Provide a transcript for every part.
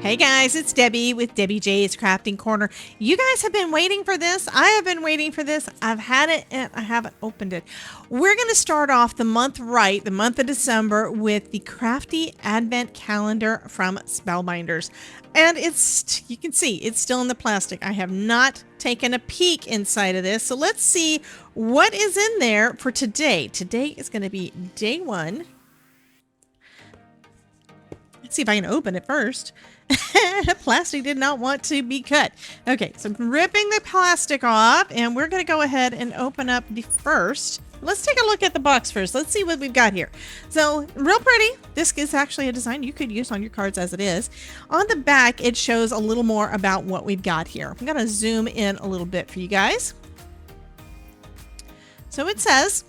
Hey guys, it's Debbie with Debbie J's Crafting Corner. You guys have been waiting for this. I have been waiting for this. I've had it and I haven't opened it. We're going to start off the month right, the month of December, with the Crafty Advent Calendar from Spellbinders. And it's, you can see, it's still in the plastic. I have not taken a peek inside of this. So let's see what is in there for today. Today is going to be day one. Let's see if I can open it first. Plastic did not want to be cut. Okay, so I'm ripping the plastic off, and we're going to go ahead and open up the first. Let's take a look at the box first. Let's see what we've got here. So, real pretty. This is actually a design you could use on your cards as it is. On the back, it shows a little more about what we've got here. I'm going to zoom in a little bit for you guys. So it says,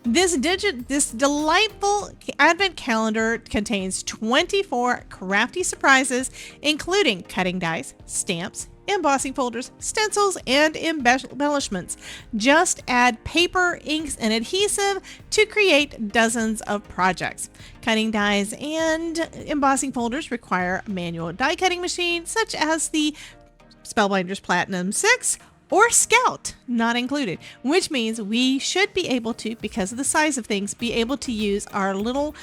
this delightful advent calendar contains 24 crafty surprises, including cutting dies, stamps, embossing folders, stencils, and embellishments. Just add paper, inks, and adhesive to create dozens of projects. Cutting dies and embossing folders require a manual die cutting machine, such as the Spellbinders Platinum 6 or Scout, not included, which means we should be able to, because of the size of things, be able to use our little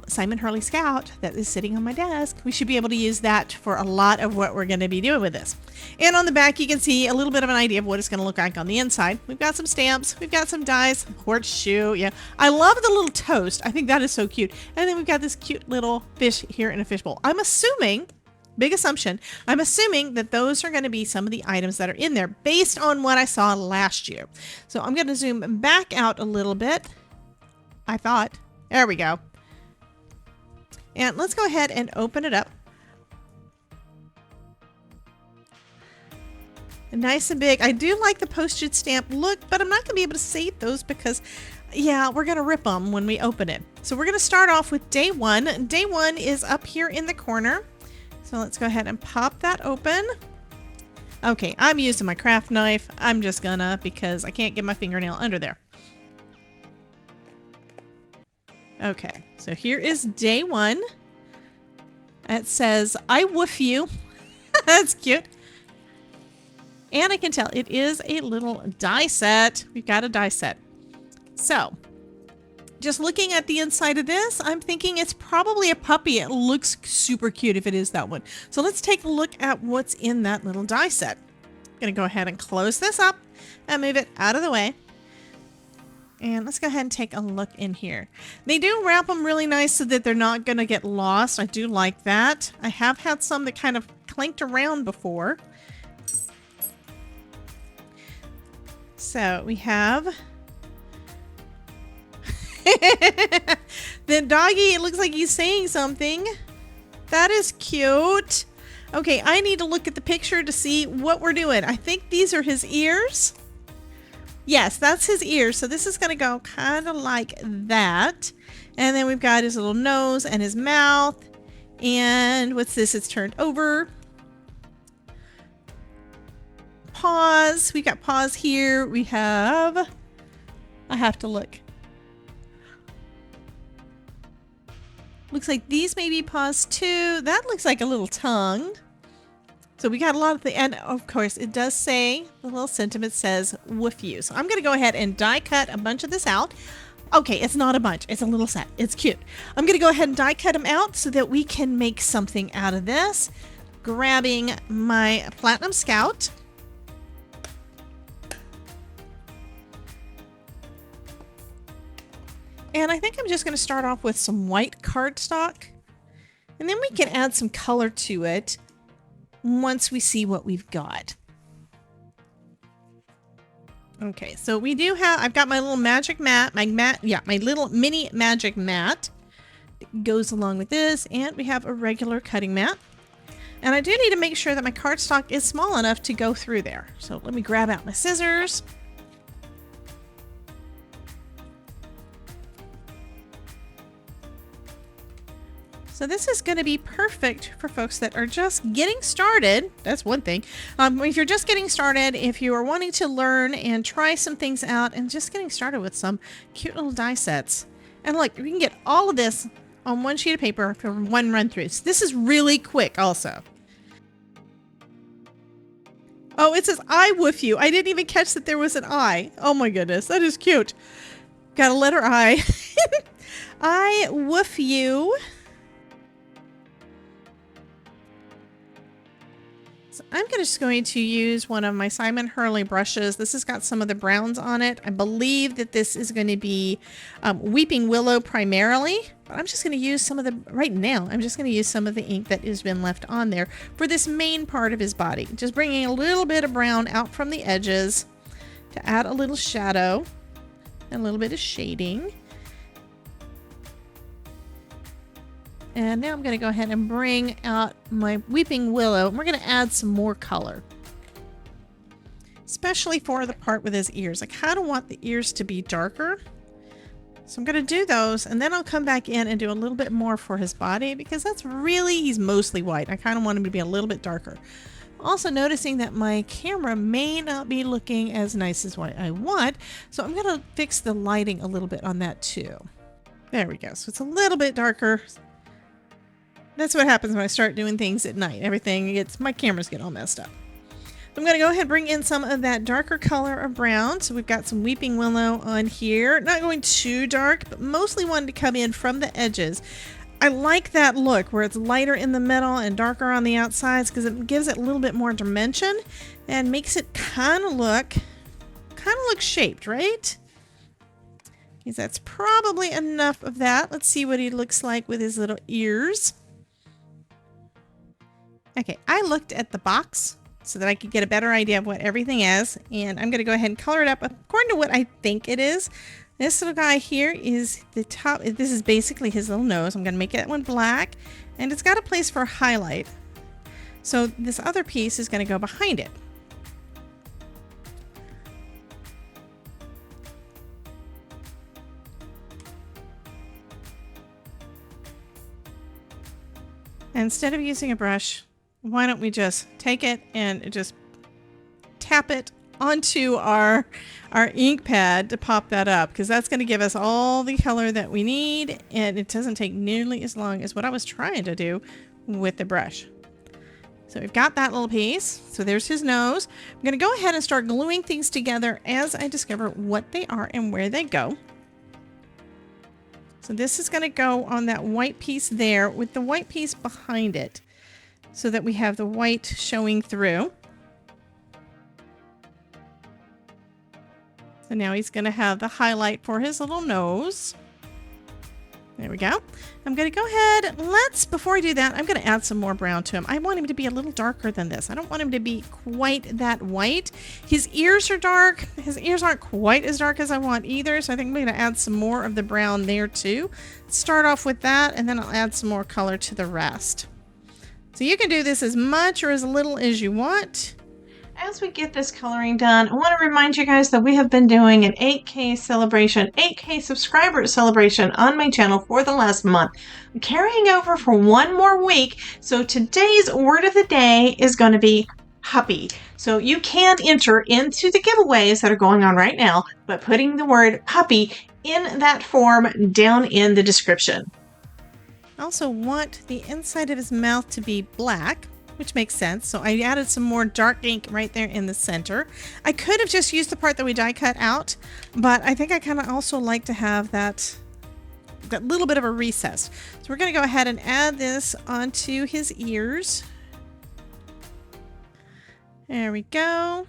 Simon Hurley Scout that is sitting on my desk. We should be able to use that for a lot of what we're going to be doing with this. And on the back, you can see a little bit of an idea of what it's going to look like on the inside. We've got some stamps, we've got some dies, horseshoe. Yeah, I love the little toast. I think that is so cute. And then we've got this cute little fish here in a fishbowl. I'm assuming, big assumption, I'm assuming that those are going to be some of the items that are in there based on what I saw last year. So I'm going to zoom back out a little bit. I thought, there we go. And let's go ahead and open it up. Nice and big. I do like the postage stamp look, but I'm not going to be able to save those because, yeah, we're going to rip them when we open it. So we're going to start off with day one. Day one is up here in the corner. So let's go ahead and pop that open. Okay, I'm using my craft knife. I'm just gonna, because I can't get my fingernail under there. Okay, so here is day one. It says, I woof you. That's cute. And I can tell it is a little die set. We've got a die set. So, just looking at the inside of this, I'm thinking it's probably a puppy. It looks super cute if it is that one. So let's take a look at what's in that little die set. I'm going to go ahead and close this up and move it out of the way. And let's go ahead and take a look in here. They do wrap them really nice so that they're not going to get lost. I do like that. I have had some that kind of clanked around before. So we have the doggy. It looks like he's saying something. That is cute. Okay, I need to look at the picture to see what we're doing. I think these are his ears. Yes, that's his ears. So this is going to go kind of like that. And then we've got his little nose and his mouth. And what's this? It's turned over. Paws. We got paws here. We have, I have to look. Looks like these may be paws too. That looks like a little tongue. So we got a lot of the, and of course it does say, the little sentiment says woof you. So I'm going to go ahead and die cut a bunch of this out. Okay, it's not a bunch. It's a little set. It's cute. I'm going to go ahead and die cut them out so that we can make something out of this. Grabbing my Platinum Scout. And I think I'm just going to start off with some white cardstock. And then we can add some color to it once we see what we've got. Okay, so we do have, I've got my little magic mat, my little mini magic mat. It goes along with this, and we have a regular cutting mat. And I do need to make sure that my cardstock is small enough to go through there. So let me grab out my scissors. So this is going to be perfect for folks that are just getting started. That's one thing. If you're just getting started, if you are wanting to learn and try some things out and just getting started with some cute little die sets. And look, we can get all of this on one sheet of paper for one run through. So this is really quick also. Oh, it says I woof you. I didn't even catch that there was an I. Oh my goodness, that is cute. Got a letter I. I woof you. So I'm just going to use one of my Simon Hurley brushes. This has got some of the browns on it. I believe that this is going to be Weeping Willow primarily. But I'm just going to use some of the, right now, I'm just going to use some of the ink that has been left on there for this main part of his body. Just bringing a little bit of brown out from the edges to add a little shadow and a little bit of shading. And now I'm going to go ahead and bring out my Weeping Willow. And we're going to add some more color. Especially for the part with his ears. I kind of want the ears to be darker. So I'm going to do those. And then I'll come back in and do a little bit more for his body. Because that's really, he's mostly white. I kind of want him to be a little bit darker. Also noticing that my camera may not be looking as nice as what I want. So I'm going to fix the lighting a little bit on that too. There we go. So it's a little bit darker. That's what happens when I start doing things at night. Everything gets, my cameras get all messed up. I'm going to go ahead and bring in some of that darker color of brown. So we've got some Weeping Willow on here. Not going too dark, but mostly wanted to come in from the edges. I like that look where it's lighter in the middle and darker on the outsides because it gives it a little bit more dimension and makes it kind of look shaped, right? Because that's probably enough of that. Let's see what he looks like with his little ears. Okay, I looked at the box so that I could get a better idea of what everything is, and I'm going to go ahead and color it up according to what I think it is. This little guy here is the top. This is basically his little nose. I'm going to make that one black, and it's got a place for a highlight. So this other piece is going to go behind it. And instead of using a brush, why don't we just take it and just tap it onto our ink pad to pop that up, because that's going to give us all the color that we need, and it doesn't take nearly as long as what I was trying to do with the brush. So we've got that little piece. So there's his nose. I'm going to go ahead and start gluing things together as I discover what they are and where they go. So this is going to go on that white piece there with the white piece behind it, so that we have the white showing through. So now he's going to have the highlight for his little nose. There we go. I'm going to go ahead. Before I do that, I'm going to add some more brown to him. I want him to be a little darker than this. I don't want him to be quite that white. His ears are dark. His ears aren't quite as dark as I want either. So I think I'm going to add some more of the brown there too. Start off with that, and then I'll add some more color to the rest. So you can do this as much or as little as you want. As we get this coloring done, I want to remind you guys that we have been doing an 8K celebration, 8K subscriber celebration on my channel for the last month. I'm carrying over for one more week, so today's word of the day is going to be puppy. So you can enter into the giveaways that are going on right now by putting the word puppy in that form down in the description. I also want the inside of his mouth to be black, which makes sense. So I added some more dark ink right there in the center. I could have just used the part that we die cut out, but I think I kind of also like to have that little bit of a recess. So we're going to go ahead and add this onto his ears. There we go.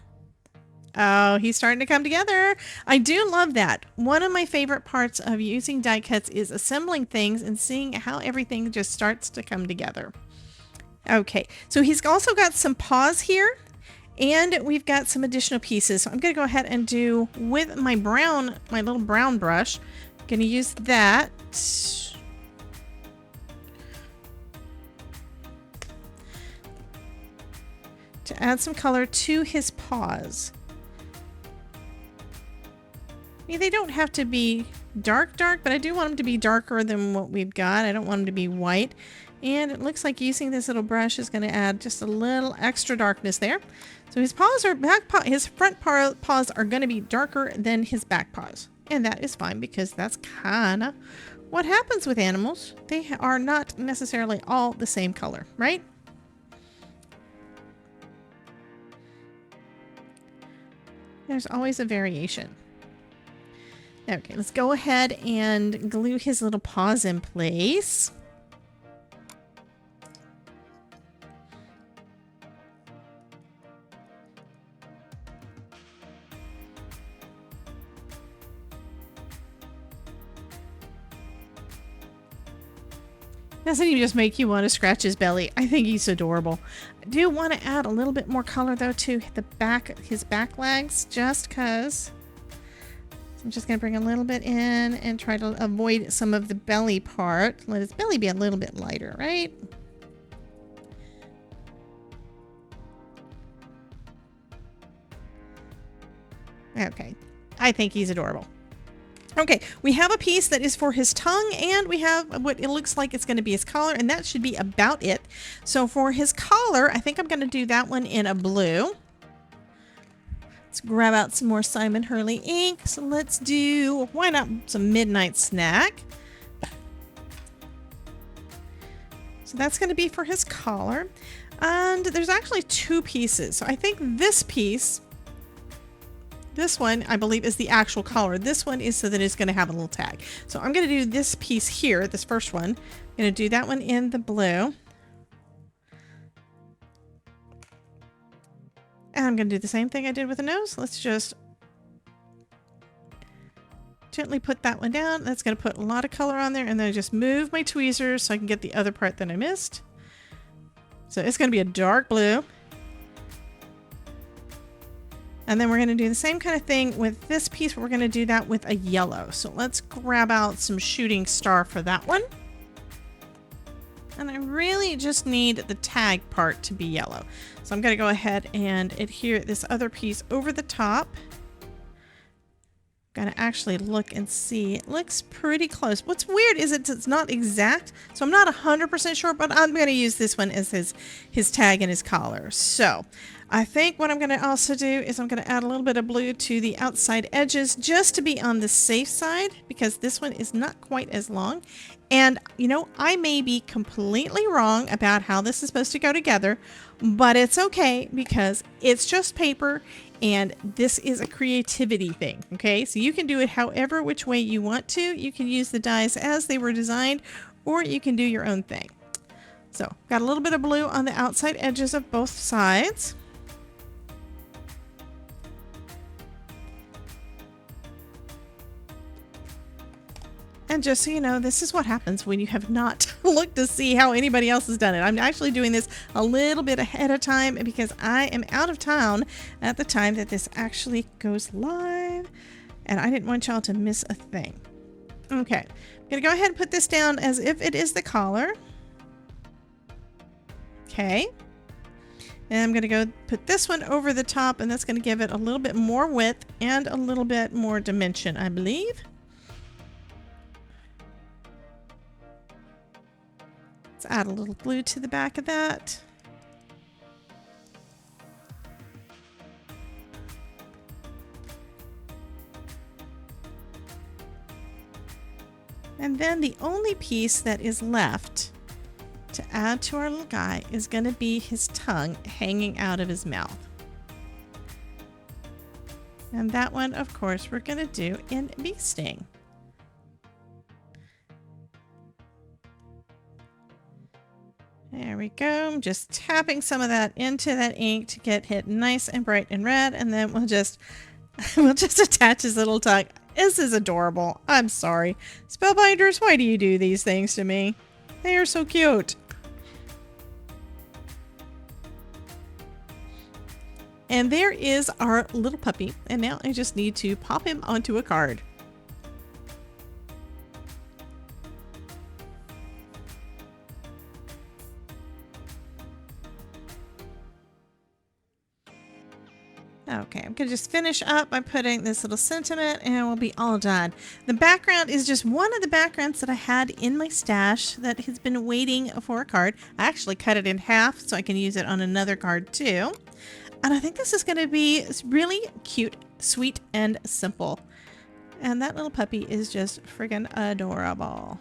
Oh, he's starting to come together. I do love that. One of my favorite parts of using die cuts is assembling things and seeing how everything just starts to come together. Okay, so he's also got some paws here, and we've got some additional pieces. So I'm going to go ahead and do with my little brown brush. I'm going to use that to add some color to his paws. They don't have to be dark, but I do want them to be darker than what we've got. I don't want them to be white. And it looks like using this little brush is going to add just a little extra darkness there. So his paws are his front paws are going to be darker than his back paws. And that is fine because that's kind of what happens with animals, they are not necessarily all the same color, right? There's always a variation. Okay, let's go ahead and glue his little paws in place. Doesn't he just make you want to scratch his belly? I think he's adorable. I do want to add a little bit more color though to the back, his back legs, just because. So I'm just going to bring a little bit in and try to avoid some of the belly part. Let his belly be a little bit lighter, right? Okay, I think he's adorable. Okay, we have a piece that is for his tongue, and we have what it looks like it's going to be his collar, and that should be about it. So for his collar, I think I'm going to do that one in a blue. Let's grab out some more Simon Hurley ink. So let's do, why not some Midnight Snack? So that's going to be for his collar. And there's actually two pieces. So I think this piece, this one, I believe, is the actual collar. This one is so that it's going to have a little tag. So I'm going to do this piece here, this first one. I'm going to do that one in the blue. And I'm going to do the same thing I did with the nose. Let's just gently put that one down. That's going to put a lot of color on there. And then just move my tweezers so I can get the other part that I missed. So it's going to be a dark blue. And then we're going to do the same kind of thing with this piece, but we're going to do that with a yellow. So let's grab out some shooting star for that one. And I really just need the tag part to be yellow. So I'm going to go ahead and adhere this other piece over the top. I'm going to actually look and see. It looks pretty close. What's weird is it's not exact. So I'm not 100% sure, but I'm going to use this one as his tag and his collar. So I think what I'm going to also do is I'm going to add a little bit of blue to the outside edges just to be on the safe side, because this one is not quite as long. And, you know, I may be completely wrong about how this is supposed to go together, but it's okay because it's just paper and this is a creativity thing, okay? So you can do it however which way you want to. You can use the dies as they were designed, or you can do your own thing. So, got a little bit of blue on the outside edges of both sides. And just so you know, this is what happens when you have not looked to see how anybody else has done it. I'm actually doing this a little bit ahead of time because I am out of town at the time that this actually goes live. And I didn't want y'all to miss a thing. Okay, I'm going to go ahead and put this down as if it is the collar. Okay. And I'm going to go put this one over the top, and that's going to give it a little bit more width and a little bit more dimension, I believe. Let's add a little glue to the back of that. And then the only piece that is left to add to our little guy is going to be his tongue hanging out of his mouth. And that one, of course, we're going to do in bee sting. There we go. I'm just tapping some of that into that ink to get it nice and bright and red, and then we'll just attach his little tongue. This is adorable. I'm sorry. Spellbinders, why do you do these things to me? They are so cute. And there is our little puppy, and now I just need to pop him onto a card. Okay, I'm going to just finish up by putting this little sentiment and we'll be all done. The background is just one of the backgrounds that I had in my stash that has been waiting for a card. I actually cut it in half so I can use it on another card too. And I think this is going to be really cute, sweet, and simple. And that little puppy is just friggin' adorable.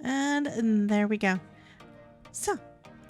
And there we go. So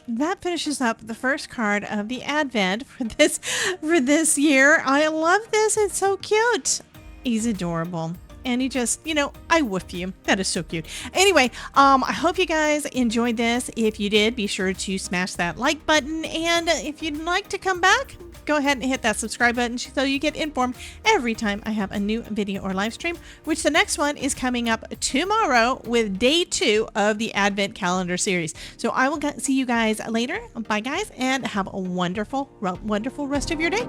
that finishes up the first card of the Advent for this year. I love this. It's so cute. He's adorable. And he just, you know, I woof you. That is so cute. Anyway, I hope you guys enjoyed this. If you did, be sure to smash that like button. And if you'd like to come back, go ahead and hit that subscribe button so you get informed every time I have a new video or live stream, which the next one is coming up tomorrow with day 2 of the Advent calendar series. So I will see you guys later. Bye guys, and have a wonderful, wonderful rest of your day.